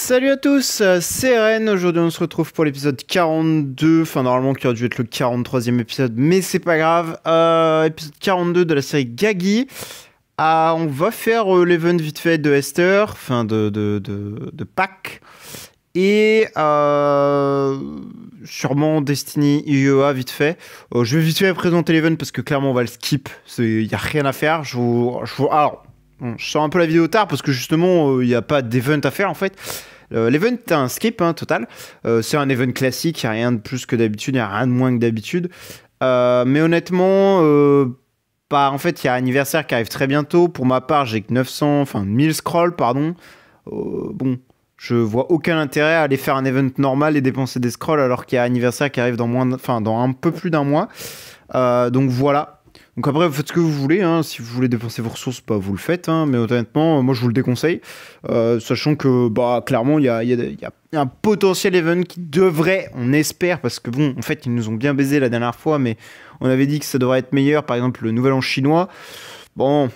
Salut à tous, c'est Ren. Aujourd'hui on se retrouve pour l'épisode 42, enfin normalement qui aurait dû être le 43e épisode, mais c'est pas grave. Épisode 42 de la série Gagi. On va faire l'event vite fait de Esther, enfin de Pâques. Et sûrement Destiny IEA vite fait. Je vais vite fait présenter l'event parce que clairement on va le skip, il n'y a rien à faire. Alors, bon, je sors un peu la vidéo tard parce que justement il n'y a pas d'event à faire en fait. L'event est un skip total. C'est un event classique, il n'y a rien de plus que d'habitude, il n'y a rien de moins que d'habitude. Mais honnêtement, en fait, il y a un anniversaire qui arrive très bientôt. Pour ma part, j'ai que 1000 scrolls, pardon. Bon, je vois aucun intérêt à aller faire un event normal et dépenser des scrolls alors qu'il y a un anniversaire qui arrive dans un peu plus d'un mois. Donc voilà. Donc après, vous faites ce que vous voulez, hein. Si vous voulez dépenser vos ressources, bah, vous le faites, hein. Mais honnêtement, moi je vous le déconseille, sachant que clairement, il y a un potentiel event qui devrait, on espère, parce que bon, en fait, ils nous ont bien baisé la dernière fois, mais on avait dit que ça devrait être meilleur, par exemple le Nouvel An chinois. Bon,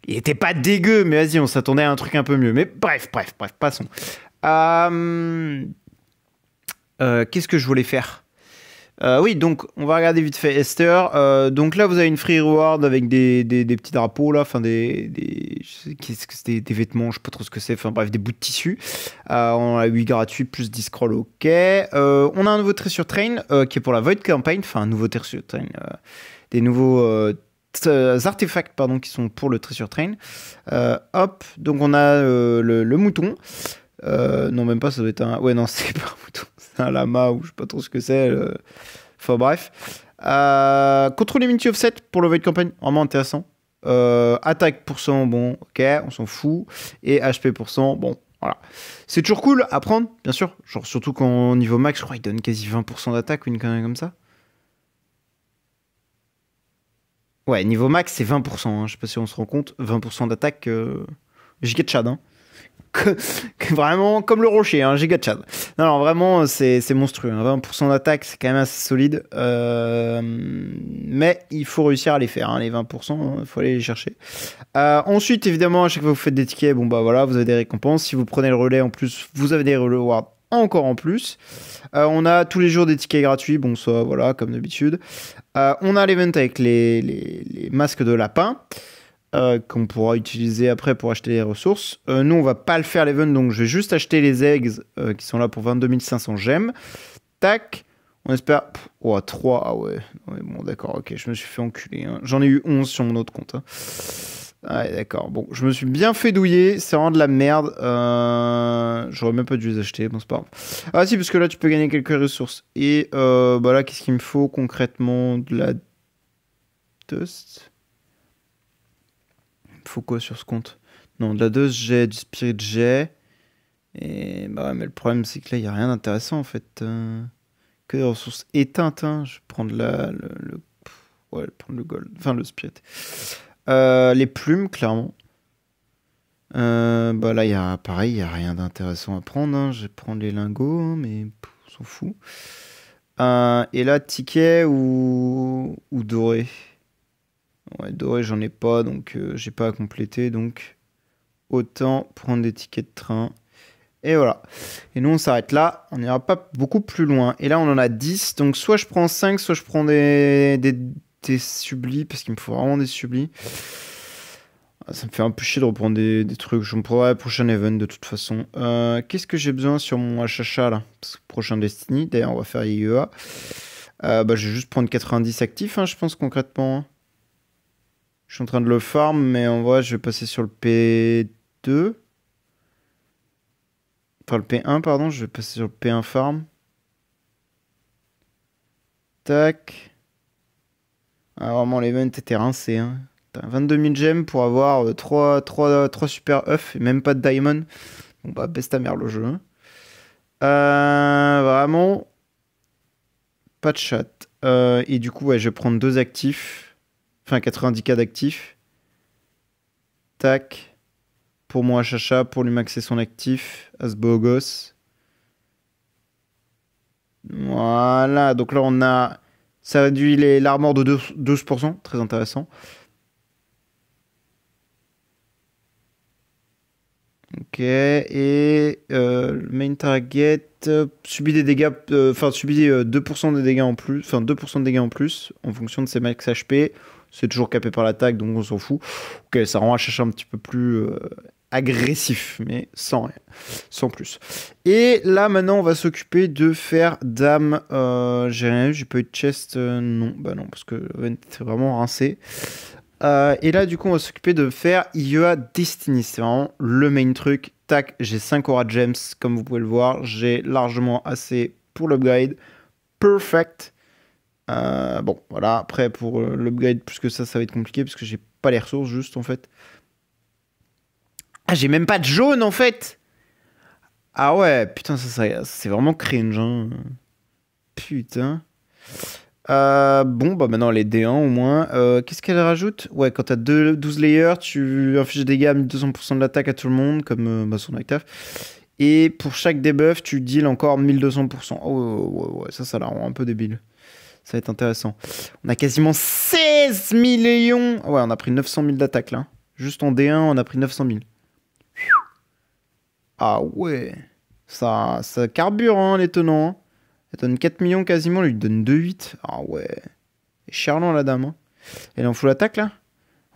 il était pas dégueu, mais vas-y, on s'attendait à un truc un peu mieux. Mais bref, passons. Qu'est-ce que je voulais faire ? Oui, donc on va regarder vite fait Esther. Donc là, vous avez une free reward avec des petits drapeaux là, enfin qu'est-ce que c'est, des vêtements, je sais pas trop ce que c'est, enfin bref, des bouts de tissu. On a 8 gratuits plus 10 scrolls, ok. On a un nouveau Treasure Train qui est pour la Void Campaign, enfin un nouveau Treasure Train, des nouveaux artefacts pardon, qui sont pour le Treasure Train. Hop, donc on a le mouton. Non, même pas, ça doit être un. Ouais, non, c'est pas un mouton, c'est un lama ou je sais pas trop ce que c'est. Enfin, bref. Control Immunity Offset pour le Void Campaign, vraiment intéressant. Attaque %, bon, ok, on s'en fout. Et HP %, bon, voilà. C'est toujours cool à prendre, bien sûr. Genre, surtout quand niveau max, je crois qu'il donne quasi 20% d'attaque ou une connerie comme ça. Ouais, niveau max, c'est 20%. Hein. Je sais pas si on se rend compte. 20% d'attaque, giga de Chad, hein. Vraiment comme le rocher, hein, giga de Chad. Non, vraiment, c'est monstrueux. Hein. 20% d'attaque, c'est quand même assez solide. Mais il faut réussir à les faire, hein, les 20%, il faut aller les chercher. Ensuite, évidemment, à chaque fois que vous faites des tickets, bon bah voilà, vous avez des récompenses. Si vous prenez le relais en plus, vous avez des rewards encore en plus. On a tous les jours des tickets gratuits, bon ça, voilà, comme d'habitude. On a l'event avec les masques de lapin. Qu'on pourra utiliser après pour acheter les ressources. Nous, on va pas le faire l'event, donc je vais juste acheter les eggs qui sont là pour 22 500 gemmes. Tac, on espère... Oh, 3, ah ouais. Bon, d'accord, ok, je me suis fait enculer. Hein. J'en ai eu 11 sur mon autre compte. Hein. Ouais, d'accord, bon, je me suis bien fait douiller, c'est vraiment de la merde. J'aurais même pas dû les acheter, bon, c'est pas grave. Ah si, parce que là, tu peux gagner quelques ressources. Et là, qu'est-ce qu'il me faut concrètement ? De la dust. Faut quoi sur ce compte? Non, de la dose j'ai, du spirit j'ai. Et bah ouais, mais le problème c'est que là il n'y a rien d'intéressant en fait. Que des ressources éteintes. Hein. Je vais prendre ouais, prendre le gold. Enfin le spirit. Les plumes, clairement. Là il y a pareil, il n'y a rien d'intéressant à prendre. Hein. Je vais prendre les lingots, hein, mais on s'en fout. Et là, ticket ou doré? Ouais, doré, j'en ai pas, donc j'ai pas à compléter, donc autant prendre des tickets de train. Et voilà. Et nous, on s'arrête là. On n'ira pas beaucoup plus loin. Et là, on en a 10. Donc, soit je prends 5, soit je prends des sublis, parce qu'il me faut vraiment des sublis. Ça me fait un peu chier de reprendre des trucs. Je me prendrai le prochain event, de toute façon. Qu'est-ce que j'ai besoin sur mon HHA, là? Parce que prochain Destiny. D'ailleurs, on va faire IEA. Je vais juste prendre 90 actifs, hein, je pense, concrètement. Hein. Je suis en train de le farm, mais en vrai, je vais passer sur le P2. Enfin, le P1, pardon. Je vais passer sur le P1 farm. Tac. Ah, vraiment, l'event était rincé. Hein. 22 000 gemmes pour avoir 3 super œufs et même pas de diamond. Bon, bah, baisse ta mère le jeu. Hein. Vraiment, pas de chat. Et du coup, ouais, je vais prendre 2 actifs. Enfin, 90k d'actifs. Tac. Pour moi, Chacha, pour lui maxer son actif. Asbogos. Voilà. Donc là, on a... Ça réduit l'armor de 12%. Très intéressant. Ok, et le main target subit des dégâts, enfin subit 2% des dégâts en plus, enfin 2% de dégâts en plus en fonction de ses max HP. C'est toujours capé par l'attaque, donc on s'en fout. Ok, ça rend HH un petit peu plus agressif, mais sans plus. Et là, maintenant, on va s'occuper de faire dame. J'ai rien eu, j'ai pas eu de chest. Non, bah non, parce que c'est vraiment rincé. Et là, du coup, on va s'occuper de faire IEA Destiny. C'est vraiment le main truc. Tac, j'ai 5 Aura Gems, comme vous pouvez le voir. J'ai largement assez pour l'upgrade. Perfect. Bon, voilà. Après, pour l'upgrade, plus que ça va être compliqué parce que j'ai pas les ressources, juste en fait. Ah, j'ai même pas de jaune en fait. Ah ouais, putain, ça c'est vraiment cringe. Hein. Putain. Bon, bah maintenant les D1 au moins. Qu'est-ce qu'elle rajoute? Ouais, quand t'as 12 layers, tu infliges des dégâts à 1200% de l'attaque à tout le monde, comme bah, son Octave. Et pour chaque debuff, tu deals encore 1200%. Oh, ouais, ça la rend un peu débile. Ça va être intéressant. On a quasiment 16 millions. Ouais, on a pris 900 000 d'attaque là. Juste en D1, on a pris 900 000. Ah ouais. Ça carbure, hein, les tenants. Hein. Elle donne 4 millions quasiment, lui donne 2,8. Ah ouais. Et charlant la dame. Hein. Elle est en full attaque là?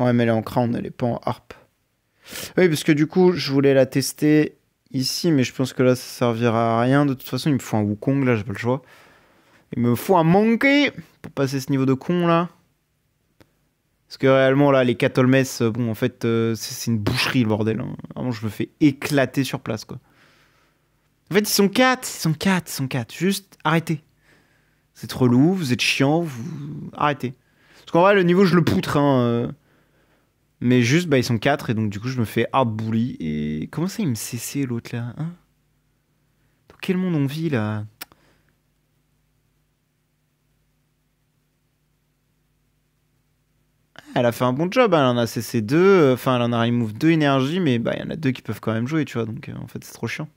Ouais, mais elle est en crown, elle est pas en harpe. Oui, parce que du coup, je voulais la tester ici, mais je pense que là, ça servira à rien. De toute façon, il me faut un Wukong là, j'ai pas le choix. Il me faut un Monkey pour passer ce niveau de con là. Parce que réellement, là, les Catolmes, bon, en fait, c'est une boucherie le bordel. Hein. Vraiment, je me fais éclater sur place quoi. En fait, ils sont 4. Juste arrêtez. Vous êtes relou, vous êtes chiant, vous... Arrêtez. Parce qu'en vrai, le niveau, je le poutre. Hein, mais juste, bah, ils sont 4 et donc du coup, je me fais hard bully. Et comment ça, il me cessait l'autre là hein? Dans quel monde on vit là? Elle a fait un bon job, hein. Elle en a cessé 2. Enfin, elle en a remove 2 énergies, mais bah, il y en a 2 qui peuvent quand même jouer, tu vois. Donc en fait, c'est trop chiant.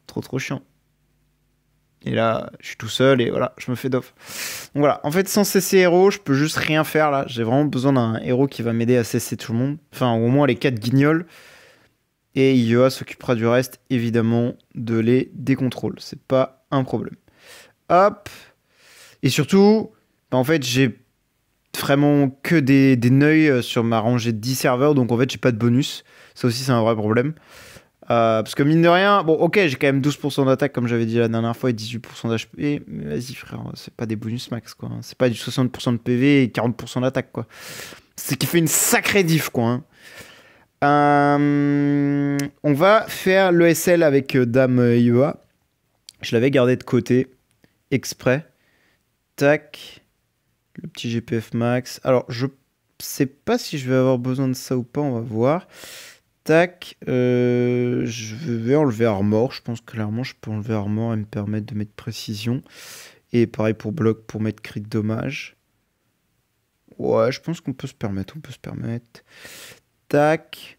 Trop chiant. Et là, je suis tout seul et voilà, je me fais doff. Donc voilà, en fait, sans cesser héros, je peux juste rien faire là. J'ai vraiment besoin d'un héros qui va m'aider à cesser tout le monde. Enfin, au moins les 4 guignols. Et IEA s'occupera du reste, évidemment, de les décontrôles. C'est pas un problème. Hop. Et surtout, bah, en fait, j'ai vraiment que des neuils sur ma rangée de 10 serveurs. Donc en fait, j'ai pas de bonus. Ça aussi, c'est un vrai problème. Parce que mine de rien, bon ok j'ai quand même 12% d'attaque comme j'avais dit la dernière fois et 18% d'HP, mais vas-y frère, c'est pas des bonus max quoi, c'est pas du 60% de PV et 40% d'attaque quoi. C'est qui fait une sacrée diff quoi. Hein. On va faire l'ESL avec Dame IEA. Je l'avais gardé de côté, exprès. Tac, le petit GPF max. Alors je sais pas si je vais avoir besoin de ça ou pas, on va voir. Tac, je vais enlever Armor. Je pense que clairement, je peux enlever Armor et me permettre de mettre précision. Et pareil pour bloc, pour mettre crit dommage. Ouais, je pense qu'on peut se permettre. Tac.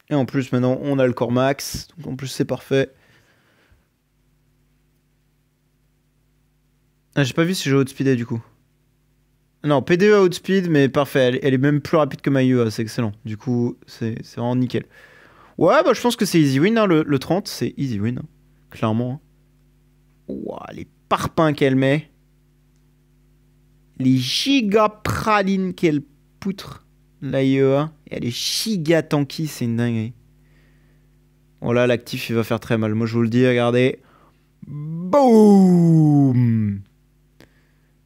Et en plus, maintenant, on a le corps max. Donc en plus, c'est parfait. Ah, j'ai pas vu si j'ai outspeedé du coup. Non, PDE à outspeed, mais parfait. Elle est même plus rapide que ma IEA, c'est excellent. Du coup, c'est vraiment nickel. Ouais, bah je pense que c'est easy win, hein, le 30, c'est easy win, hein, clairement. Hein. Ouah, les parpaings qu'elle met. Les giga pralines qu'elle poutre, la IEA. Et elle est giga tanky, c'est une dinguerie. Oh là, l'actif, il va faire très mal. Moi, je vous le dis, regardez. Boum!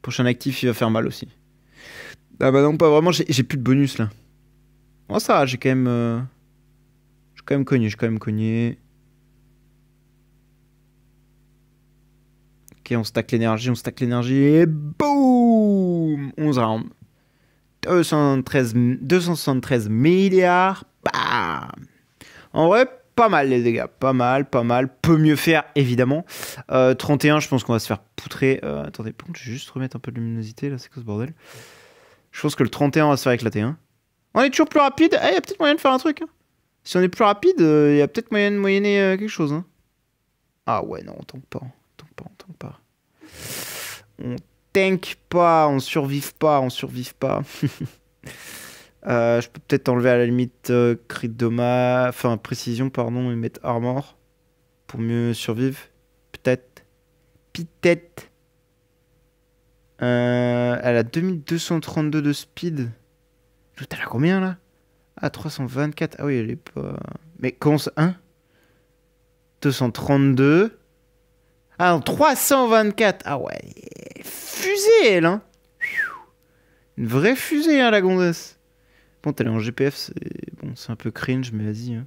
Prochain actif, il va faire mal aussi. Ah bah non, pas vraiment, j'ai plus de bonus, là. Oh, ça va, j'ai quand même... J'ai quand même cogné. Ok, on stack l'énergie, et boum! 11 rounds. 273 milliards. Bam! En vrai, pas mal les dégâts. Pas mal. Peut mieux faire, évidemment. 31, je pense qu'on va se faire poutrer. Attendez, par contre, je vais juste remettre un peu de luminosité. Là, c'est quoi ce bordel? Je pense que le 31 va se faire éclater. Hein. On est toujours plus rapide. Il y a peut-être moyen de faire un truc. Hein. Si on est plus rapide, il y a peut-être moyen de moyenner quelque chose. Hein. Ah ouais, non, on tank pas. pas, on tank pas. On tank pas, on survive pas, on survive pas. Je peux peut-être enlever à la limite crit dommage, enfin précision, pardon, et mettre armor pour mieux survivre. Peut-être. Peut-être. Elle a 2232 de speed. L'autre, elle a combien là? Ah, 324. Ah oui, elle est pas. Mais comment ça? Hein? 232. Ah non, 324. Ah ouais. Fusée, elle, hein? Une vraie fusée, hein, la gonzesse. Bon, t'es en GPF, c'est bon, c'est un peu cringe, mais vas-y. Hein.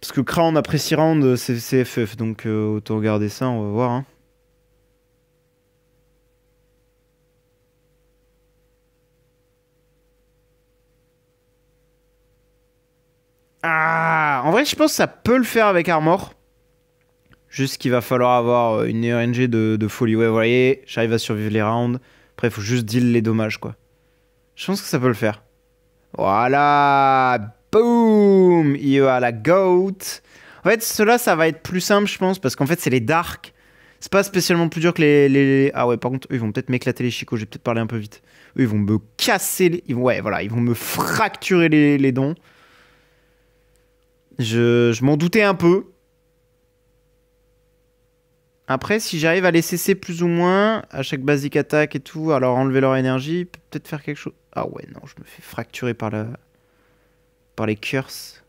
Parce que Kra, on a pris 6 rounds, c'est FF, donc autant regarder ça, on va voir. Hein. Ah, en vrai, je pense que ça peut le faire avec Armor. Juste qu'il va falloir avoir une RNG de folie. Ouais, vous voyez, j'arrive à survivre les rounds. Après, il faut juste deal les dommages, quoi. Je pense que ça peut le faire. Voilà. Boom. IEA la GOAT. En fait, cela, ça va être plus simple, je pense, parce qu'en fait, c'est les darks. C'est pas spécialement plus dur que les... Ah ouais, par contre, eux, ils vont peut-être m'éclater les chicots. J'ai peut-être parlé un peu vite. Eux, ils vont me casser les... Ouais, voilà, ils vont me fracturer les dents. Je m'en doutais un peu. Après, si j'arrive à les cesser plus ou moins, à chaque basic attack et tout, alors enlever leur énergie, peut-être faire quelque chose. Ah ouais, non, je me fais fracturer par les curses.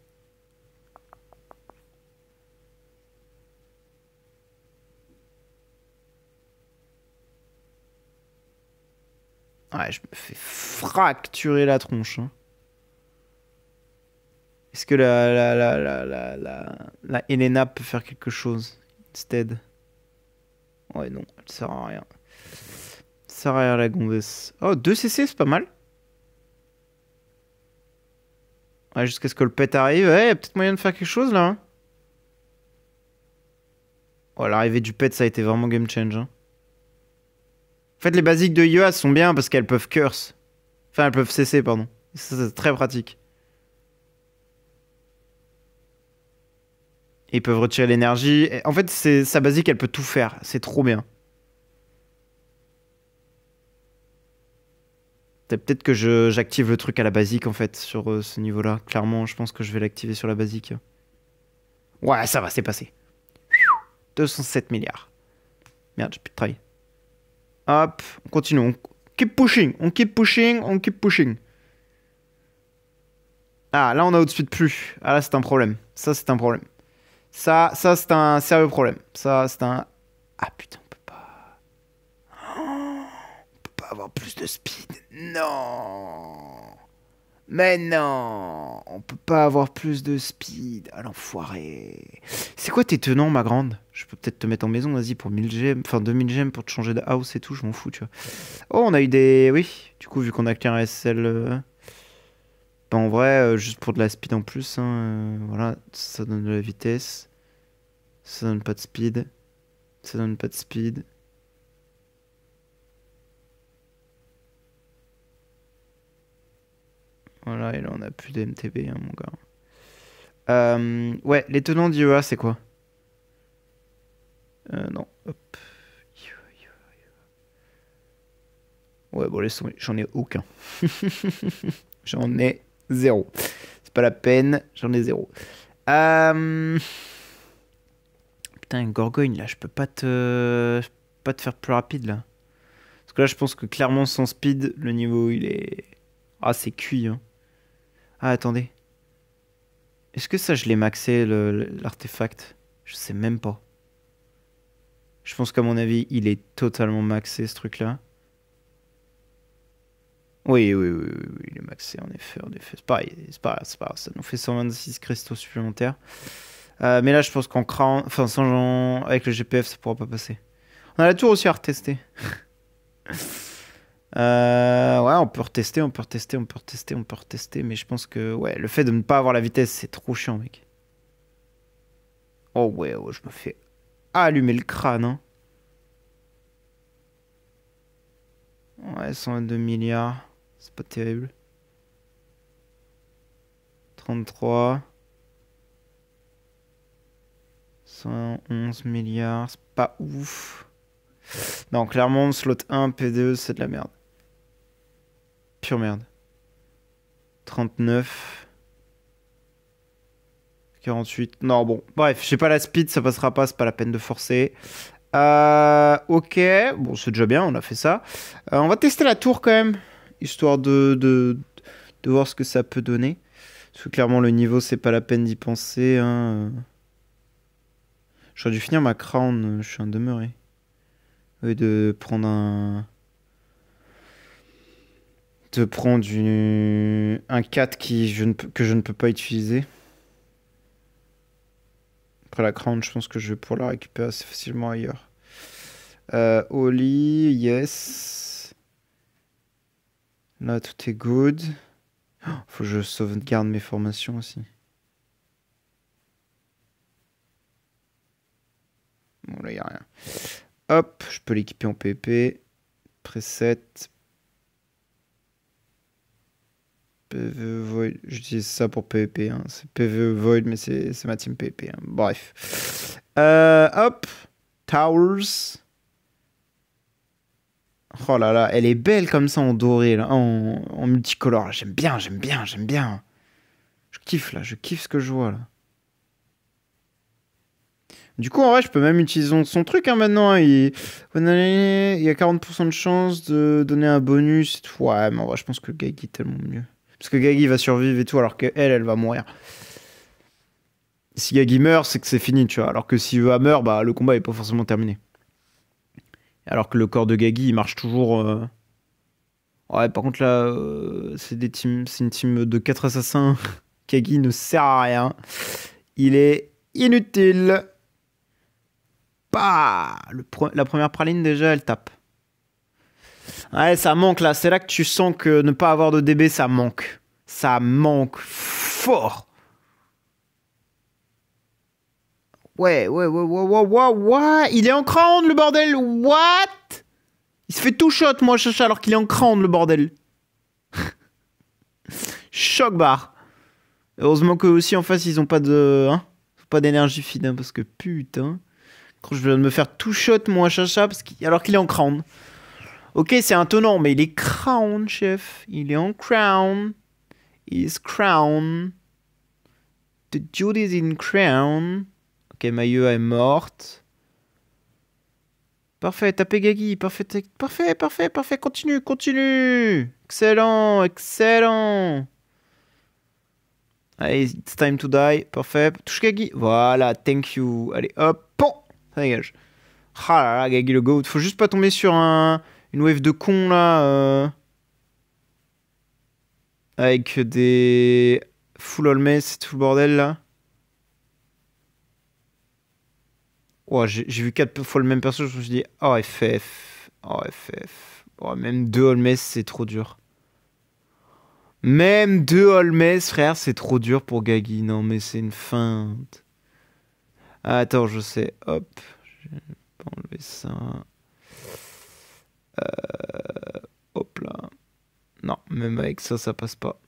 Ouais, je me fais fracturer la tronche. Hein. Est-ce que la Elena peut faire quelque chose instead? Ouais, non, elle sert à rien. Elle sert à rien la gonzesse. Oh, 2 CC, c'est pas mal. Ouais, jusqu'à ce que le pet arrive. Ouais, y a peut-être moyen de faire quelque chose là. Hein. Oh, l'arrivée du pet, ça a été vraiment game change. Hein. En fait, les basiques de IEA sont bien parce qu'elles peuvent curse. Enfin, elles peuvent cesser, pardon. Ça, c'est très pratique. Et ils peuvent retirer l'énergie. En fait, sa basique, elle peut tout faire. C'est trop bien. Peut-être que j'active le truc à la basique, en fait, sur ce niveau-là. Clairement, je pense que je vais l'activer sur la basique. Ouais, ça va, c'est passé. 207 milliards. Merde, j'ai plus de travail. Hop, on continue. On keep pushing, on keep pushing, on keep pushing. Ah, là, on a au-dessus de plus. Ah, là, c'est un problème. Ça, c'est un problème. Ça c'est un sérieux problème. Ça, c'est un... Ah, putain, on peut pas... On peut pas avoir plus de speed. Non. Mais non. On peut pas avoir plus de speed. Ah, l'enfoiré. C'est quoi tes tenants, ma grande? Je peux peut-être te mettre en maison, vas-y, pour 1000 gemmes. Enfin, 2000 gemmes pour te changer de house et tout, je m'en fous, tu vois. Oh, on a eu des... Oui, du coup, vu qu'on a qu'un SL... Bah, en vrai, juste pour de la speed en plus, hein, voilà, ça donne de la vitesse. Ça donne pas de speed. Ça donne pas de speed. Voilà, et là on a plus d'MTB, hein, mon gars. Ouais, les tenants d'IEA, c'est quoi? Non, hop. Ouais, bon, laisse tomber, j'en ai aucun. J'en ai zéro. C'est pas la peine, j'en ai zéro. Putain, Gorgogne, là, je peux pas pas te faire plus rapide, là. Parce que là, je pense que clairement, sans speed, le niveau, il est... Ah, c'est cuit, hein. Ah, attendez. Est-ce que ça, je l'ai maxé, l'artefact? Je sais même pas. Je pense qu'à mon avis, il est totalement maxé, ce truc-là. Oui, oui, oui, oui, oui, il est maxé, en effet, en effet. C'est pareil, c'est pas grave, c'est pas grave. Ça nous fait 126 cristaux supplémentaires. Mais là, je pense qu'en crâne... Enfin, avec le GPF, ça pourra pas passer. On a la tour aussi à retester. Ouais, on peut retester, on peut retester, on peut retester, on peut retester, mais je pense que ouais, le fait de ne pas avoir la vitesse, c'est trop chiant, mec. Oh ouais, oh, je me fais allumer le crâne, hein. Ouais, 122 milliards, c'est pas terrible. 33. 111 milliards, c'est pas ouf. Non, clairement, slot 1, P2, c'est de la merde. Pure merde. 39. 48. Non, bon. Bref, j'ai pas la speed, ça passera pas, c'est pas la peine de forcer. Ok. Bon, c'est déjà bien, on a fait ça. On va tester la tour quand même, histoire de voir ce que ça peut donner. Parce que clairement, le niveau, c'est pas la peine d'y penser. Hein. J'aurais dû finir ma crown, je suis un demeuré. Oui, de prendre un... De prendre un 4 que je ne peux pas utiliser. Après la crown, je pense que je vais pouvoir la récupérer assez facilement ailleurs. Oli, yes. Là, tout est good. Oh, faut que je sauvegarde mes formations aussi. Bon, là, il n'y a rien. Hop, je peux l'équiper en PvP. Preset. PvE Void. J'utilise ça pour PvP. Hein. C'est PvE Void, mais c'est ma team PvP. Hein. Bref. Hop. Towers. Oh là là, elle est belle comme ça en doré, là, en multicolore. J'aime bien, j'aime bien, j'aime bien. Je kiffe là, je kiffe ce que je vois là. Du coup, en vrai, je peux même utiliser son truc hein, maintenant. Hein. Il y a 40% de chance de donner un bonus. Ouais, mais en vrai, je pense que Gagi est tellement mieux. Parce que Gagi va survivre et tout, alors qu'elle, elle va mourir. Si Gagi meurt, c'est que c'est fini, tu vois. Alors que si Eva meurt, bah, le combat est pas forcément terminé. Alors que le corps de Gagi, il marche toujours. Ouais, par contre, là, c'est une team de 4 assassins. Gagi ne sert à rien. Il est inutile. Bah, la première praline, déjà, elle tape. Ouais, ça manque, là. C'est là que tu sens que ne pas avoir de DB, ça manque. Ça manque fort. Ouais. Il est en crown, le bordel. What? Il se fait tout shot, moi, chacha, alors qu'il est en crown, le bordel. Choc barre. Heureusement que aussi en face, ils ont pas de... Hein, pas d'énergie fine, hein, parce que putain... Je viens de me faire tout shot, moi, chacha, alors qu'il est en crown. Ok, c'est étonnant, mais il est crown, chef. Il est en crown. He's crown. The dude is in crown. Ok, Maïeux est morte. Parfait, tapez Gagi. Parfait. Continue. Excellent. Allez, it's time to die. Parfait. Touche Gagi. Voilà, thank you. Allez, hop, bon. Ça dégage. Ah là là, Gagi le GOAT. Faut juste pas tomber sur une wave de con là. Avec des full all mess et tout le bordel là. Oh, j'ai vu 4 fois le même perso, je me suis dit, oh FF. Oh, même 2 all mess, c'est trop dur. Même 2 all mess, frère, c'est trop dur pour Gagi. Non, mais c'est une feinte. Ah, attends, je sais. Hop. Je vais pas enlever ça. Hop là. Non, même avec ça, ça passe pas.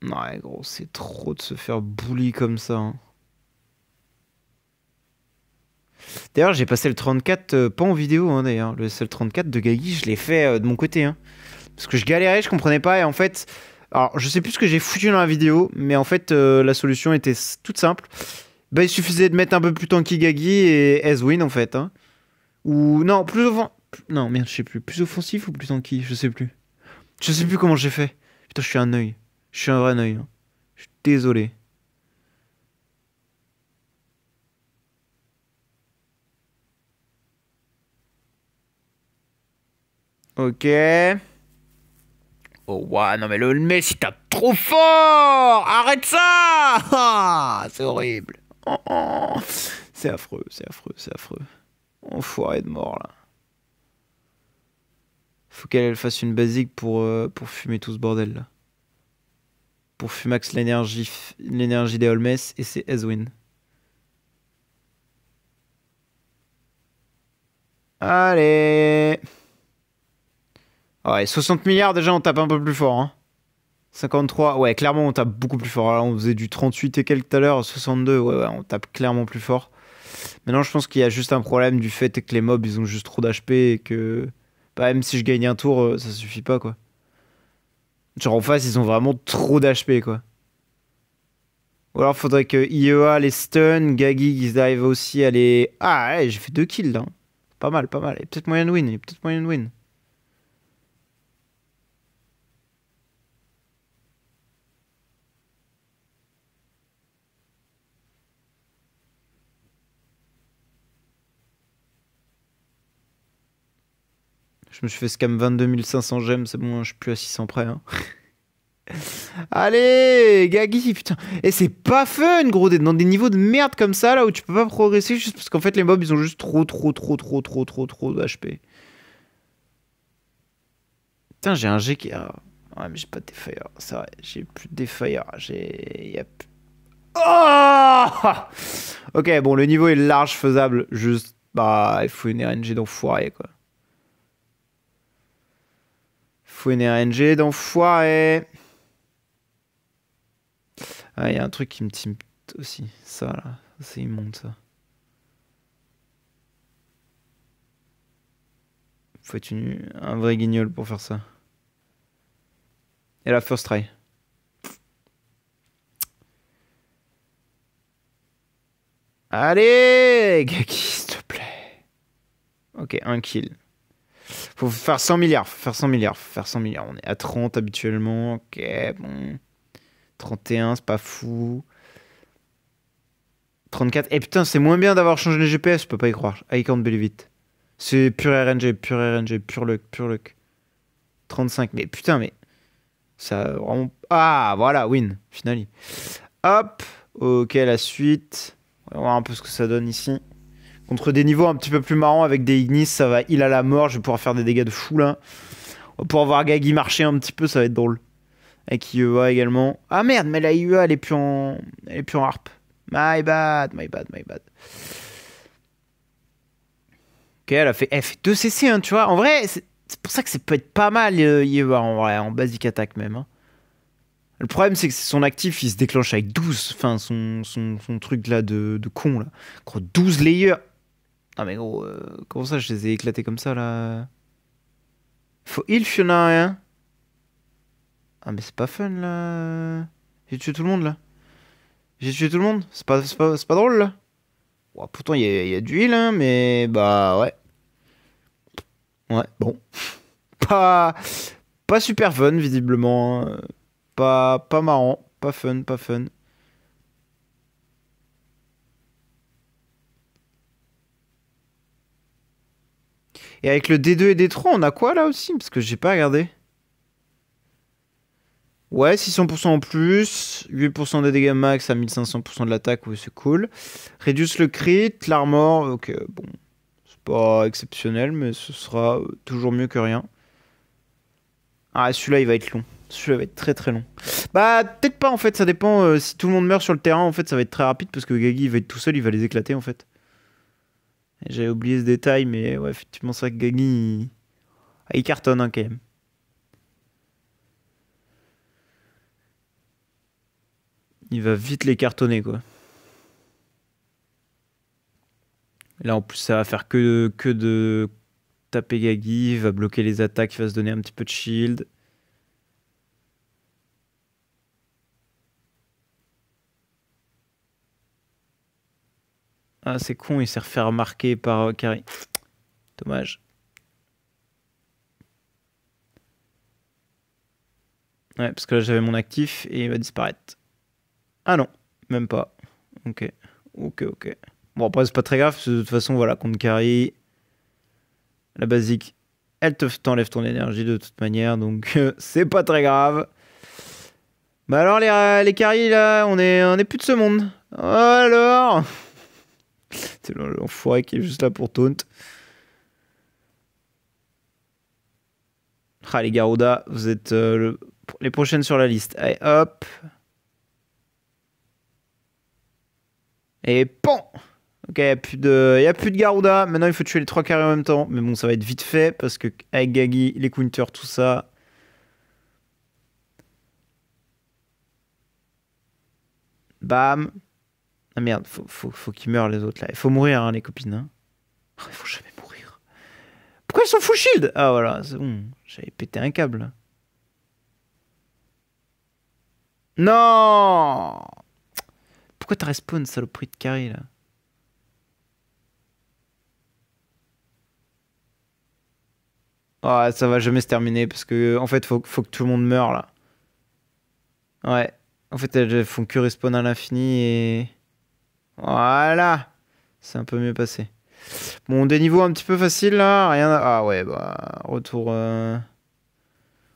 Ouais, gros, c'est trop de se faire bully comme ça. Hein. D'ailleurs, j'ai passé le 34, pas en vidéo, hein, d'ailleurs. Le seul 34 de Gagi, je l'ai fait de mon côté. Hein. Parce que je galérais, je comprenais pas. Et en fait, alors, je sais plus ce que j'ai foutu dans la vidéo. Mais en fait, la solution était toute simple. Bah, il suffisait de mettre un peu plus tanky Gagi et Ezwin, en fait. Hein. Ou, non, plus offensif. Non, merde, je sais plus. Plus offensif ou plus tanky? Je sais plus. Je sais plus comment j'ai fait. Putain, je suis un œil. Je suis un vrai œil. Hein. Je suis désolé. Ok. Oh, ouais, non mais le Messi tape trop fort. Arrête ça. Ah, c'est horrible. Oh. C'est affreux. Enfoiré de mort, là. Faut qu'elle fasse une basique pour fumer tout ce bordel, là. Pour fumax l'énergie des Holmes, et c'est Ezwin. Allez. Ouais, 60 milliards, déjà, on tape un peu plus fort, hein. 53, ouais, clairement, on tape beaucoup plus fort. Là, on faisait du 38 et quelques tout à l'heure, 62, ouais, on tape clairement plus fort. Maintenant, je pense qu'il y a juste un problème du fait que les mobs, ils ont juste trop d'HP et que... Bah, même si je gagne un tour, ça suffit pas, quoi. Genre, en face, ils ont vraiment trop d'HP, quoi. Ou alors, faudrait que IEA les stun, Gagi, ils arrivent aussi à les... Ah, ouais, j'ai fait 2 kills, là. Pas mal, pas mal. Il y a peut-être moyen de win, il y a peut-être moyen de win. Je me suis fait scam 22 500 gemmes, c'est bon, je suis plus à 600 près, hein. Allez, Gagi, putain. Et c'est pas fun, gros, d'être dans des niveaux de merde comme ça, là, où tu peux pas progresser juste parce qu'en fait, les mobs, ils ont juste trop d'HP. Putain, j'ai un G qui... Ah, ouais, mais j'ai pas de Defire, c'est vrai, j'ai plus de Defire, y a plus... Oh. Ok, bon, le niveau est large, faisable, juste... Bah, il faut une RNG d'enfoiré, quoi. Faut une RNG d'enfoiré. Ah, il y a un truc qui me timpe aussi. Ça, là. C'est immonde, ça. Faut être un vrai guignol pour faire ça. Et la first try. Allez, Gaki, s'il te plaît. Ok, un kill. Faut faire 100 milliards. Faut faire 100 milliards. Faut faire 100 milliards. On est à 30 habituellement. Ok, bon. 31, c'est pas fou. 34. Et putain, c'est moins bien d'avoir changé les GPS. Je peux pas y croire. I can't believe it. C'est pur RNG, pur RNG, pur luck, pur luck. 35. Mais putain, mais. Ça vraiment. Ah, voilà, win. Finally. Hop. Ok, la suite. On va voir un peu ce que ça donne ici. Contre des niveaux un petit peu plus marrants avec des Ignis, ça va il à la mort. Je vais pouvoir faire des dégâts de fou là. On va pouvoir voir Gagi marcher un petit peu, ça va être drôle. Avec IEA également. Ah merde, mais la IEA elle est plus en. Elle est plus en harpe. My bad, my bad, my bad. Ok, elle fait 2 CC, hein, tu vois. En vrai, c'est pour ça que ça peut être pas mal IEA en vrai, en basic attack même. Hein. Le problème, c'est que son actif, il se déclenche avec 12. Enfin, son truc là de con là. Gros, 12 layers. Ah mais gros, comment ça je les ai éclatés comme ça là? Faut heal Fiona rien. Ah mais c'est pas fun là. J'ai tué tout le monde là. J'ai tué tout le monde. C'est pas drôle là. Ouah, pourtant il y a du heal hein, mais bah ouais. Ouais, bon. Pas, pas super fun visiblement. Hein. Pas marrant. Pas fun, pas fun. Et avec le D2 et D3, on a quoi là aussi? Parce que j'ai pas regardé. Ouais, 600% en plus, 8% des dégâts max à 1500% de l'attaque, oui c'est cool. Réduce le crit, l'armor, ok, bon, c'est pas exceptionnel, mais ce sera toujours mieux que rien. Ah, celui-là il va être long, celui-là va être très très long. Bah, peut-être pas en fait, ça dépend, si tout le monde meurt sur le terrain, en fait ça va être très rapide, parce que Gagi il va être tout seul, il va les éclater en fait. J'avais oublié ce détail, mais ouais, effectivement c'est vrai que Gagi, il cartonne hein, quand même. Il va vite les cartonner, quoi. Et là, en plus, ça va faire que de taper Gagi. Il va bloquer les attaques. Il va se donner un petit peu de shield. Ah, c'est con. Il s'est refait remarquer par Kari. Dommage. Ouais, parce que là, j'avais mon actif et il va disparaître. Ah non, même pas. Ok. Ok, ok. Bon, après, c'est pas très grave. De toute façon, voilà, contre Kari, la basique, elle t'enlève ton énergie de toute manière. Donc, c'est pas très grave. Bah alors, les Kari, là, on est plus de ce monde. Alors c'est l'enfoiré qui est juste là pour taunt. Ah, les Garuda, vous êtes les prochaines sur la liste. Allez, hop. Et PON. Ok, il n'y a plus de Garuda. Maintenant, il faut tuer les 3 carrés en même temps. Mais bon, ça va être vite fait parce que avec Gagi, les counters, tout ça. Bam. Ah merde, faut qu'ils meurent les autres là. Il faut mourir, hein, les copines. Hein. Oh, il faut jamais mourir. Pourquoi ils sont full shield? Ah voilà, c'est bon. J'avais pété un câble. Non! Pourquoi t'as respawn, saloperie de carré là? Ah, ça va jamais se terminer parce que en fait faut que tout le monde meure là. Ouais. En fait elles font que respawn à l'infini et. Voilà! C'est un peu mieux passé. Bon, des niveaux un petit peu faciles là, rien à... Ah ouais, bah retour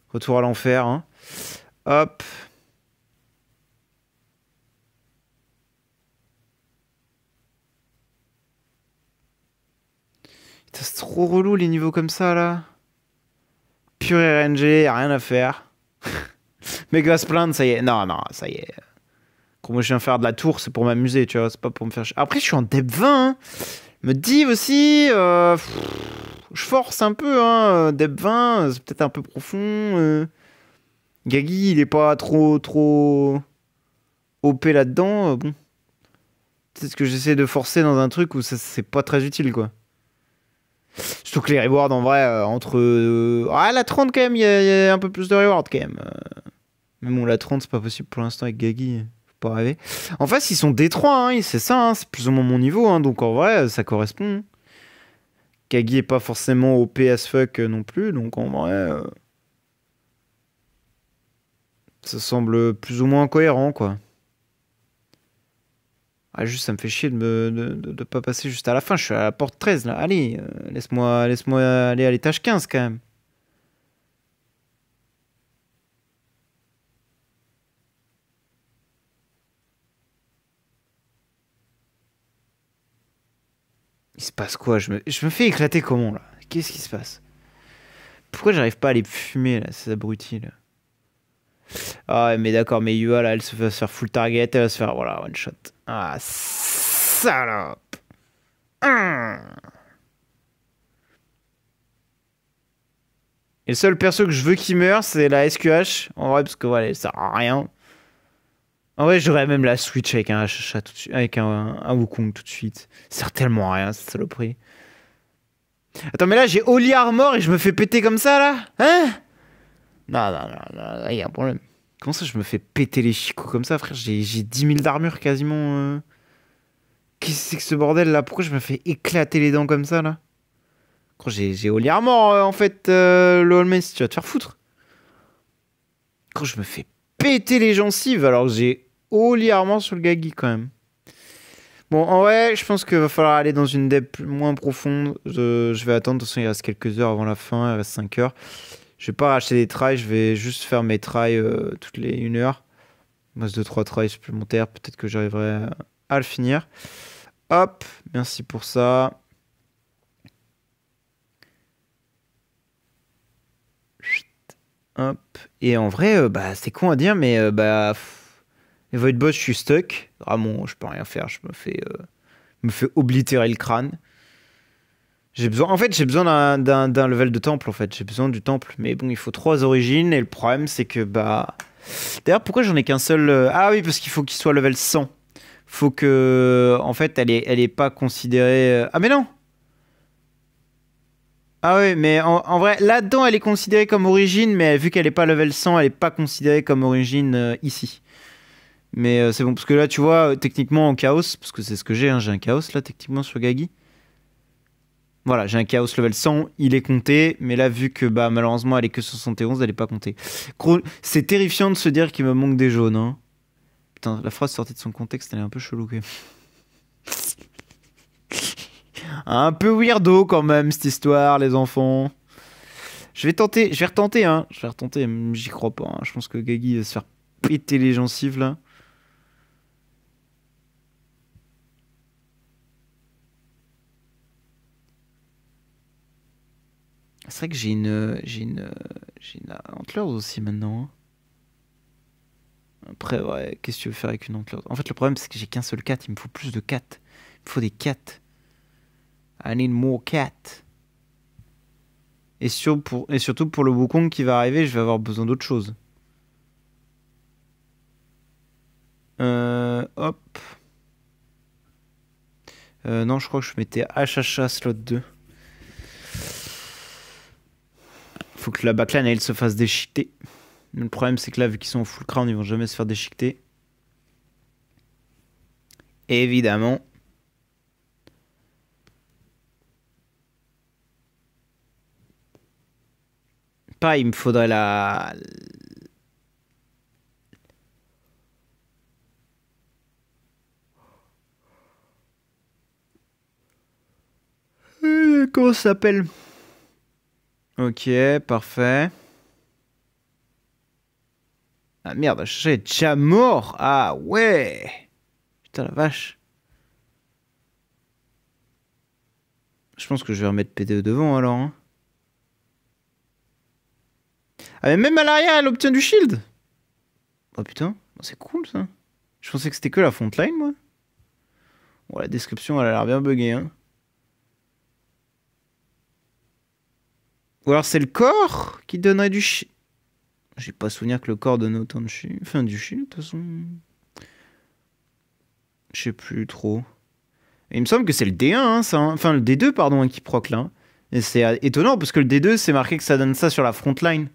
retour à l'enfer hein. Hop. Putain, c'est trop relou les niveaux comme ça là. Pur RNG, y a rien à faire. Mais va se plaindre, ça y est. Non, non, ça y est. Quand moi je viens faire de la tour, c'est pour m'amuser, tu vois, c'est pas pour me faire chier. Après, je suis en dep 20, hein. Me dit aussi, je force un peu, hein. Dep 20, c'est peut-être un peu profond. Gagi, il est pas trop OP là-dedans. Bon, peut-être que j'essaie de forcer dans un truc où c'est pas très utile, quoi. Surtout que les rewards, en vrai, entre... Ah, la 30, quand même, il y a un peu plus de rewards, quand même. Mais bon, la 30, c'est pas possible pour l'instant avec Gagi. Faut pas rêver. En face, ils sont D3, hein, c'est ça, hein, c'est plus ou moins mon niveau, hein, donc en vrai, ça correspond. Gagi est pas forcément OP as fuck non plus, donc en vrai... ça semble plus ou moins cohérent, quoi. Ah, juste, ça me fait chier de pas passer juste à la fin. Je suis à la porte 13, là. Allez, laisse-moi aller à l'étage 15, quand même. Il se passe quoi? Je me fais éclater comment, là? Qu'est-ce qui se passe? Pourquoi j'arrive pas à les fumer, là, ces abrutis, là? Ah, ouais, mais d'accord, mais Yua, là, elle se fait se faire full target, elle va se faire, voilà, one shot. Ah, salope! Et le seul perso que je veux qui meure, c'est la SQH. En vrai, parce que voilà, ça sert à rien. En vrai, j'aurais même la Switch avec un HH tout de suite, avec un Wukong tout de suite. Ça sert tellement à rien, cette saloperie. Attends, mais là, j'ai Holy Armor et je me fais péter comme ça, là? Hein? Non, non, non, non, il y a un problème. Comment ça, je me fais péter les chicots comme ça, frère? J'ai 10 000 d'armure quasiment. Qu'est-ce que c'est que ce bordel, là? Pourquoi je me fais éclater les dents comme ça, là? J'ai Holy Armor, en fait, le Holmens, tu vas te faire foutre. Quand je me fais péter les gencives alors que j'ai Holy Armor sur le Gagi, quand même. Bon, en vrai, je pense qu'il va falloir aller dans une dep moins profonde. Je vais attendre. De toute façon, il reste quelques heures avant la fin. Il reste 5 heures. Je vais pas racheter des tries. Je vais juste faire mes tries toutes les 1 heure. Il me reste 2-3 tries supplémentaires. Peut-être que j'arriverai à le finir. Hop. Merci pour ça. Chut. Hop. Et en vrai, bah, c'est con à dire, mais bah. Les Void Boss, je suis stuck. Vraiment, je peux rien faire. Je me fais oblitérer le crâne. J'ai besoin, en fait, j'ai besoin d'un level de temple, en fait. J'ai besoin du temple. Mais bon, il faut 3 origines. Et le problème, c'est que, bah... D'ailleurs, pourquoi j'en ai qu'un seul... Ah oui, parce qu'il faut qu'il soit level 100. Faut que... En fait, elle est pas considérée... Ah, mais non! Ah oui, mais en vrai, là-dedans, elle est considérée comme origine. Mais vu qu'elle est pas level 100, elle est pas considérée comme origine ici. Mais c'est bon, parce que là, tu vois, techniquement, en chaos... Parce que c'est ce que j'ai, hein, j'ai un chaos, là, techniquement, sur Gagi. Voilà, j'ai un chaos level 100, il est compté, mais là, vu que bah, malheureusement elle est que 71, elle est pas comptée. C'est terrifiant de se dire qu'il me manque des jaunes. Hein. Putain, la phrase sortie de son contexte, elle est un peu chelou. Un peu weirdo quand même, cette histoire, les enfants. Je vais retenter, hein. Je vais retenter, mais j'y crois pas. Hein. Je pense que Gagi va se faire péter les gencives là. C'est vrai que j'ai une Antlers aussi maintenant. Hein. Après, ouais, qu'est-ce que tu veux faire avec une Antlers? En fait, le problème, c'est que j'ai qu'un seul cat. Il me faut plus de cats. Il me faut des cats. I need more cat. Et surtout pour le Wukong qui va arriver, je vais avoir besoin d'autre chose. Hop. Non, je crois que je mettais HHA slot 2. Faut que la backline elle se fasse déchiqueter. Le problème c'est que là, vu qu'ils sont en full crown, ils vont jamais se faire déchiqueter. Évidemment. Pas, il me faudrait la... Comment ça s'appelle? Ok, parfait. Ah merde, j'ai déjà mort. Ah ouais. Putain la vache. Je pense que je vais remettre PDE devant alors. Hein. Ah mais même à l'arrière, elle obtient du shield. Oh putain, c'est cool ça. Je pensais que c'était que la frontline moi. Bon, la description elle a l'air bien buggée. Hein. Ou alors c'est le corps qui donnerait du shield. J'ai pas souvenir que le corps donne autant de shield. Enfin du shield de toute façon. Je sais plus trop. Et il me semble que c'est le D1, hein, ça, hein. Enfin le D2 pardon, hein, qui proc là. Hein. Et c'est étonnant parce que le D2 c'est marqué que ça donne ça sur la frontline.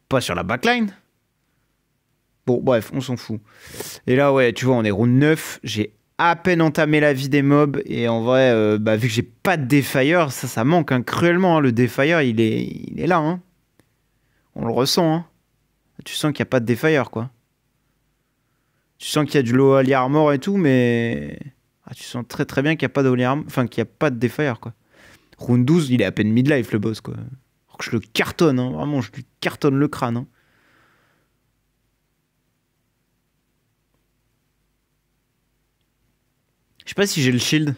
Pas sur la backline. Bon bref, on s'en fout. Et là ouais, tu vois, on est round 9. J'ai à peine entamé la vie des mobs. Et en vrai, bah, vu que j'ai pas de Defire, ça manque hein, cruellement. Hein. Le Defire, il est là. Hein. On le ressent. Hein. Tu sens qu'il n'y a pas de Defire, quoi. Tu sens qu'il y a du low Holy Armor et tout, mais... Ah, tu sens très très bien qu'il n'y a pas de Holy Armor... Enfin, qu'il n'y a pas de Defire, quoi. Round 12, il est à peine midlife, le boss, quoi. Alors que je le cartonne, hein. Vraiment, je lui cartonne le crâne, hein. Je sais pas si j'ai le shield.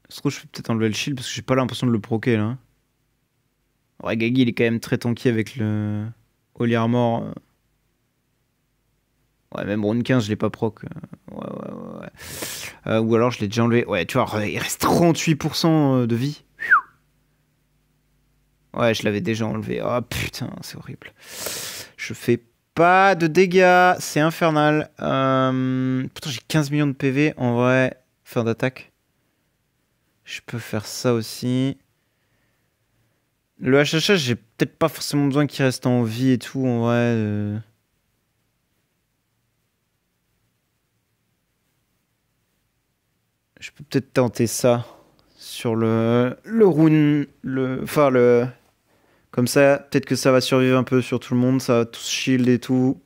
Ça se trouve, je peux peut-être enlever le shield parce que j'ai pas l'impression de le proquer, là. Hein. Ouais, Gagi, il est quand même très tanky avec le Holy Armor. Ouais, même round 15, je l'ai pas proc. Ouais. Ou alors, je l'ai déjà enlevé. Ouais, tu vois, il reste 38% de vie. Ouais, je l'avais déjà enlevé. Oh putain, c'est horrible. Je fais pas de dégâts. C'est infernal. Pourtant, j'ai 15 millions de PV. En vrai, fin d'attaque. Je peux faire ça aussi. Le HHH, j'ai peut-être pas forcément besoin qu'il reste en vie et tout. En vrai. Je peux peut-être tenter ça. Sur le rune. Enfin, le... Comme ça, peut-être que ça va survivre un peu sur tout le monde. Ça va tous shield et tout.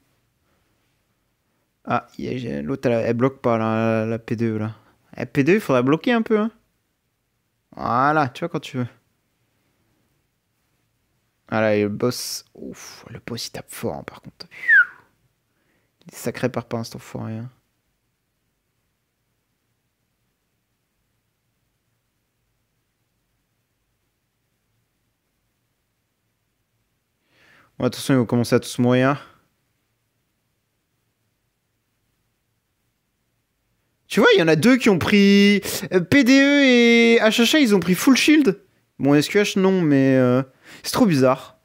Ah, l'autre, elle bloque pas la P2 là. P2, il faudrait bloquer un peu. Hein. Voilà, tu vois quand tu veux. Voilà, et le boss. Ouf, le boss il tape fort hein, par contre. Il est sacré par pas cet enfoiré. Hein. Bon, attention, ils vont commencer à tous mourir. Tu vois, il y en a deux qui ont pris. PDE et HHA, ils ont pris full shield. Bon, SQH, non, mais. C'est trop bizarre.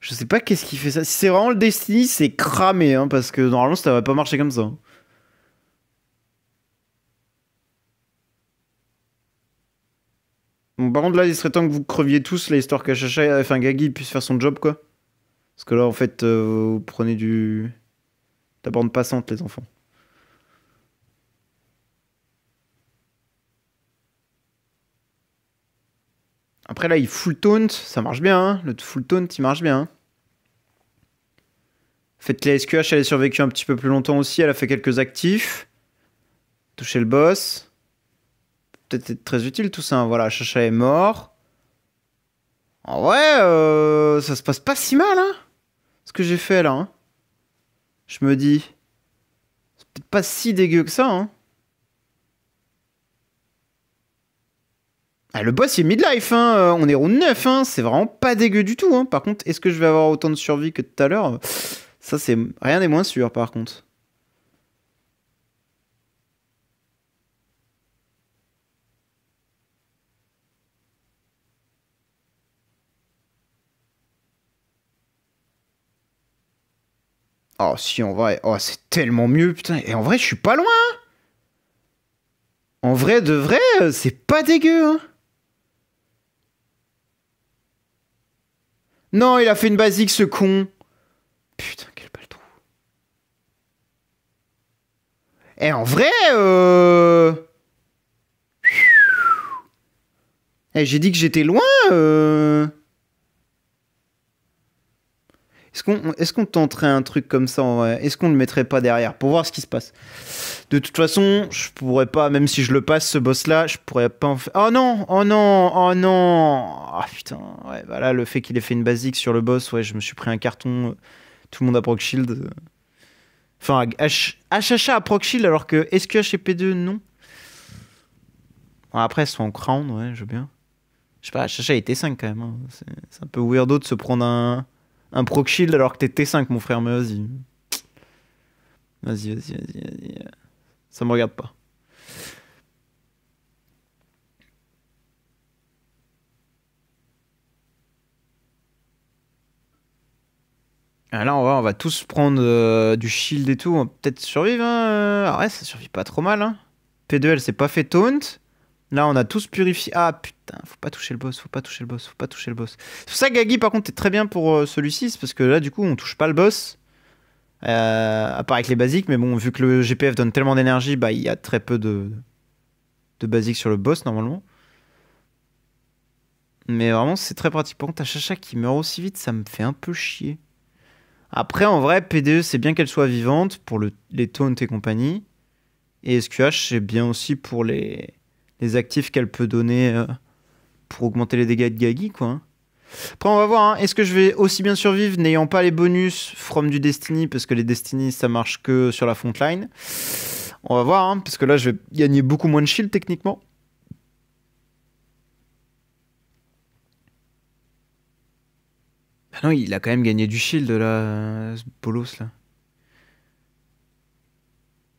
Je sais pas qu'est-ce qui fait ça. Si c'est vraiment le Destiny, c'est cramé, hein, parce que normalement, ça va pas marcher comme ça. Hein. Bon, par contre, là, il serait temps que vous creviez tous, là, histoire qu'HHA, enfin, Gagi puisse faire son job, quoi. Parce que là, en fait, vous prenez du. La bande passante, les enfants. Après, là, il full taunt, ça marche bien. Hein. Le full taunt, il marche bien. Hein. Faites que la SQH, elle a survécu un petit peu plus longtemps aussi. Elle a fait quelques actifs. Toucher le boss. Peut-être être très utile tout ça. Hein. Voilà, Chacha est mort. En vrai, ça se passe pas si mal, hein. Ce que j'ai fait là. Hein. Je me dis. C'est peut-être pas si dégueu que ça, hein. Ah, le boss il est midlife, hein. On est round 9, hein. C'est vraiment pas dégueu du tout, hein. Par contre, est-ce que je vais avoir autant de survie que tout à l'heure? Ça, c'est. Rien n'est moins sûr, par contre. Oh, si, en vrai. Oh, c'est tellement mieux, putain. Et en vrai, je suis pas loin. En vrai, de vrai, c'est pas dégueu, hein. Non, il a fait une basique, ce con. Putain, quel trou. Et en vrai, Eh, j'ai dit que j'étais loin. Est-ce qu'on tenterait un truc comme ça en vrai? Est-ce qu'on le mettrait pas derrière pour voir ce qui se passe? De toute façon, je pourrais pas, même si je le passe ce boss là, je pourrais pas en faire. Oh non! Oh non! Oh non! Ah putain, ouais, bah là, le fait qu'il ait fait une basique sur le boss, ouais, je me suis pris un carton. Tout le monde a proc shield. Enfin, HHA a proc shield alors que SQH et P2 non. Bon, après, elles sont en crown, ouais, je veux bien. Je sais pas, HHA est T5 quand même, hein. C'est un peu weirdo de se prendre un proc shield alors que t'es T5, mon frère, mais vas-y. Vas-y. Ça me regarde pas. Ah, là, on va tous prendre du shield et tout. On va peut-être survivre, hein. Ah ouais, ça survit pas trop mal, hein. P2, elle s'est pas fait taunt. Là, on a tous purifié. Ah putain, faut pas toucher le boss, faut pas toucher le boss, faut pas toucher le boss. C'est pour ça que Gagi, par contre, est très bien pour celui-ci. C'est parce que là, du coup, on touche pas le boss. À part avec les basiques. Mais bon, vu que le GPF donne tellement d'énergie, bah, il y a très peu de basiques sur le boss, normalement. Mais vraiment, c'est très pratique. Par contre, à Chacha qui meurt aussi vite, ça me fait un peu chier. Après, en vrai, PDE, c'est bien qu'elle soit vivante pour les taunts et compagnie. Et SQH, c'est bien aussi pour les actifs qu'elle peut donner pour augmenter les dégâts de Gagi, quoi, hein. Après, on va voir, hein. Est-ce que je vais aussi bien survivre n'ayant pas les bonus from du Destiny, parce que les Destiny, ça marche que sur la frontline. On va voir, hein, parce que là, je vais gagner beaucoup moins de shield, techniquement. Ah non, il a quand même gagné du shield, là, ce bolos, là.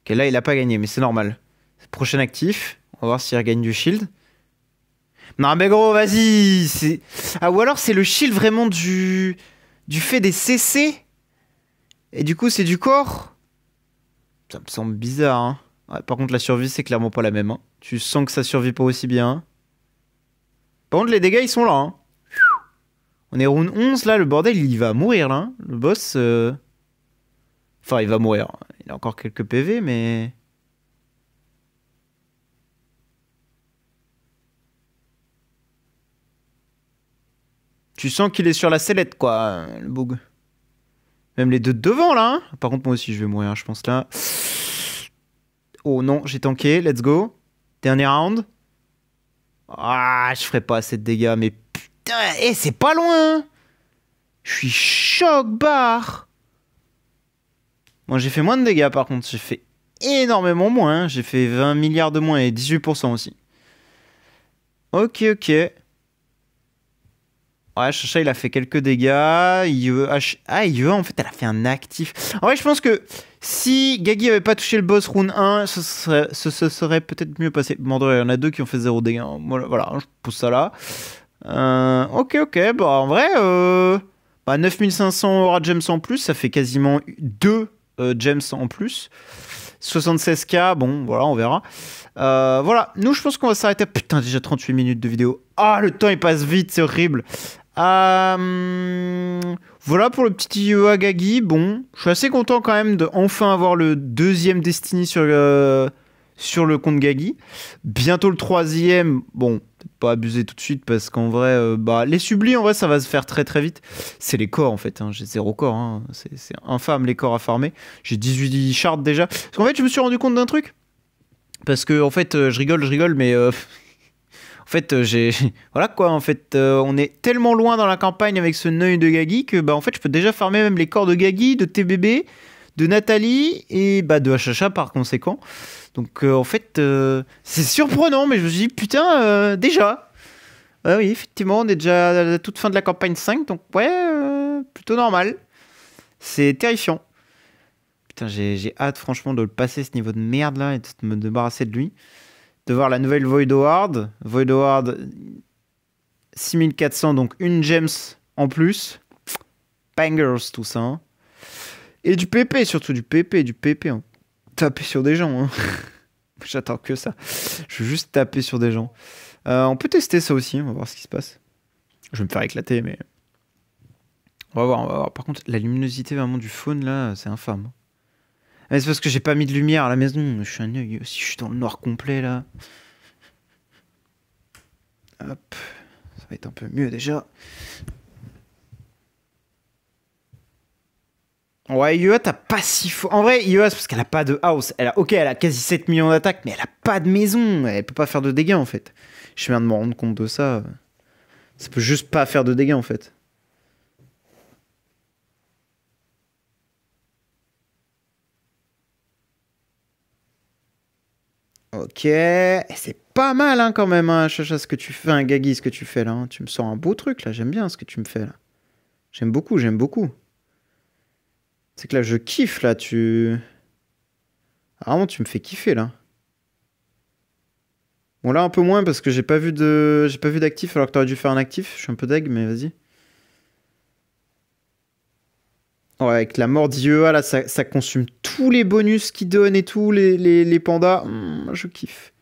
Ok, là, il a pas gagné, mais c'est normal. Prochain actif, on va voir s'il regagne du shield. Non, mais gros, vas-y. Ah, ou alors c'est le shield vraiment du fait des CC. Et du coup, c'est du corps. Ça me semble bizarre, hein. Ouais, par contre, la survie, c'est clairement pas la même, hein. Tu sens que ça survit pas aussi bien, hein. Par contre, les dégâts, ils sont là, hein. On est round 11, là, le bordel, il va mourir, là, hein. Le boss... Enfin, il va mourir. Il a encore quelques PV, mais... Tu sens qu'il est sur la sellette, quoi, le bug. Même les deux de devant, là, hein. Par contre, moi aussi, je vais mourir, je pense, là. Oh non, j'ai tanké, let's go. Dernier round. Ah, je ferai pas assez de dégâts, mais putain, c'est pas loin. Je suis choc barre. Bon, j'ai fait moins de dégâts, par contre. J'ai fait énormément moins, hein. J'ai fait 20 milliards de moins et 18% aussi. Ok. Ouais, Chacha, il a fait quelques dégâts. IE, en fait, elle a fait un actif. En vrai, je pense que si Gagi avait pas touché le boss round 1, ce serait peut-être mieux passé. Bon, il y en a deux qui ont fait 0 dégâts. Voilà, je pousse ça là. Ok. Bah, en vrai, 9500 Aura Gems en plus, ça fait quasiment 2 Gems en plus. 76k, bon, voilà, on verra. Voilà, nous, je pense qu'on va s'arrêter. Putain, déjà 38 minutes de vidéo. Ah, le temps, il passe vite, c'est horrible. Voilà pour le petit IEA Gagi. Bon, je suis assez content quand même de enfin avoir le deuxième Destiny sur le compte Gagi. Bientôt le troisième. Bon, peut-être pas abuser tout de suite parce qu'en vrai, les sublis, en vrai, ça va se faire très très vite. C'est les corps en fait, hein. J'ai 0 corps, hein. C'est infâme les corps à farmer. J'ai 18 shards déjà. Parce qu'en fait, je me suis rendu compte d'un truc. Parce que en fait, je rigole, mais en fait, voilà quoi. En fait, on est tellement loin dans la campagne avec ce Neuil de Gagi que en fait, je peux déjà farmer même les corps de Gagi, de TBB, de Nathalie et de HHA par conséquent. Donc en fait, c'est surprenant, mais je me suis dit putain, déjà. Oui, effectivement, on est déjà à la toute fin de la campagne 5, donc ouais, plutôt normal. C'est terrifiant. Putain, j'ai hâte franchement de le passer ce niveau de merde là et de me débarrasser de lui. De voir la nouvelle Void Horde. Void Horde 6400, donc une gems en plus. Bangers tout ça, hein. Et du PP, surtout du PP, du PP. Hein. Taper sur des gens. Hein. J'attends que ça. Je veux juste taper sur des gens. On peut tester ça aussi, on va voir ce qui se passe. Je vais me faire éclater, mais... On va voir, on va voir. Par contre, la luminosité vraiment du phone, là, c'est infâme. Mais c'est parce que j'ai pas mis de lumière à la maison. Je suis un œil. Si je suis dans le noir complet, là... Hop. Ça va être un peu mieux, déjà. Ouais, IEA, t'as pas si faux. En vrai, IEA, c'est parce qu'elle a pas de house. Ok, elle a quasi 7 millions d'attaques, mais elle a pas de maison. Elle peut pas faire de dégâts, en fait. Je viens de me rendre compte de ça. Ça peut juste pas faire de dégâts, en fait. Ok. C'est pas mal, hein, quand même, hein, Chacha, ce que tu fais, un Gaggy, ce que tu fais, là. Hein. Tu me sors un beau truc, là. J'aime bien ce que tu me fais, là. J'aime beaucoup, j'aime beaucoup. C'est que là, je kiffe, là. Ah, vraiment, tu me fais kiffer, là. Bon, là, un peu moins, parce que j'ai pas vu d'actif, alors que t'aurais dû faire un actif. Je suis un peu deg, mais vas-y. Ouais, avec la mort d'IEA, là, ça consume tous les bonus qu'ils donnent et tout, les pandas. Je kiffe.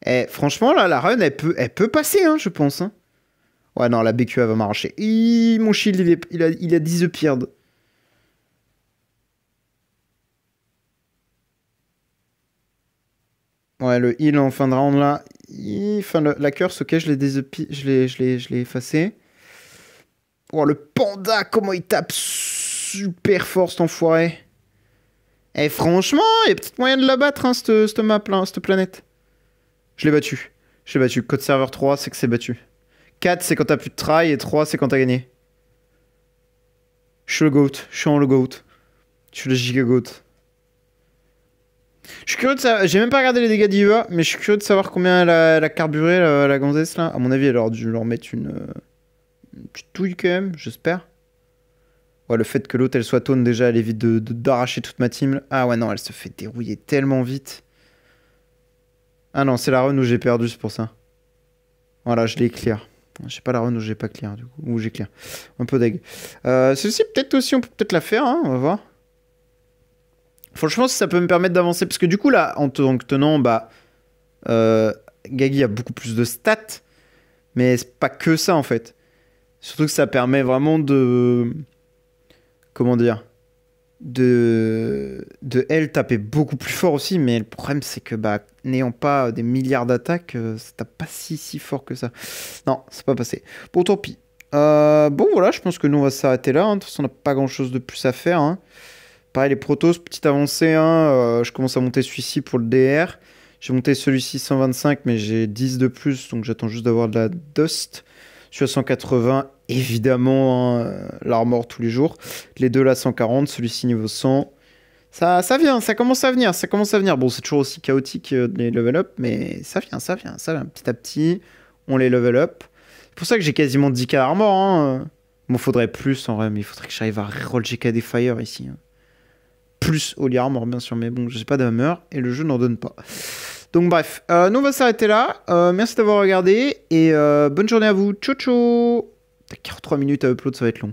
Eh, franchement, là, la run, elle peut passer, hein, je pense. Hein. Ouais, non, la BQA va m'arracher. Mon shield, il a 10 pierdes. Ouais, le heal en fin de round, là. Enfin, la curse, ok, je l'ai effacé. Oh, le panda, comment il tape super fort, cet enfoiré. Eh, franchement, il y a peut-être moyen de la battre, hein, cette map, là, cette planète. Je l'ai battu. Je l'ai battu. Code serveur 3, c'est que c'est battu. 4, c'est quand t'as plus de try, et 3, c'est quand t'as gagné. Je suis le GOAT. Je suis en le GOAT. Je suis le giga GOAT. Je suis curieux de savoir. J'ai même pas regardé les dégâts d'IEA, mais je suis curieux de savoir combien elle a carburé, la gonzesse, là. À mon avis, elle aurait dû leur mettre une petite touille, quand même, j'espère. Ouais, le fait que l'autre, elle soit taunt, déjà, elle évite d'arracher toute ma team. Ah ouais, non, elle se fait dérouiller tellement vite. Ah non, c'est la run où j'ai perdu, c'est pour ça. Voilà, je l'ai clear. Je sais pas la run où j'ai pas clear, du coup. Où j'ai clear. Un peu deg. Celle-ci, peut-être aussi, on peut peut-être la faire, hein, on va voir. Franchement, si ça peut me permettre d'avancer. Parce que du coup, là, en tenant, bah... Gaggy a beaucoup plus de stats. Mais c'est pas que ça, en fait. Surtout que ça permet vraiment de... Comment dire, elle taper beaucoup plus fort aussi, mais le problème c'est que bah, n'ayant pas des milliards d'attaques, ça tape pas si fort que ça. Non, c'est pas passé. Bon, tant pis. Bon, voilà, je pense que nous on va s'arrêter là. Hein. De toute façon, on n'a pas grand chose de plus à faire. Hein. Pareil, les protos, petite avancée. Hein. Je commence à monter celui-ci pour le DR. J'ai monté celui-ci 125, mais j'ai 10 de plus, donc j'attends juste d'avoir de la dust. Je suis à 180, évidemment, hein, l'armor tous les jours. Les deux là, 140, celui-ci niveau 100. Ça vient, ça commence à venir, ça commence à venir. Bon, c'est toujours aussi chaotique les level up, mais ça vient, petit à petit. On les level up. C'est pour ça que j'ai quasiment 10k armor. Hein. Bon, faudrait plus en vrai, mais il faudrait que j'arrive à reroll GKD Fire ici. Hein. Plus Holy Armor, bien sûr, mais bon, j'ai pas d'hammer et le jeu n'en donne pas. Donc bref, nous on va s'arrêter là. Merci d'avoir regardé et bonne journée à vous. Ciao ciao. T'as 43 minutes à upload, ça va être long.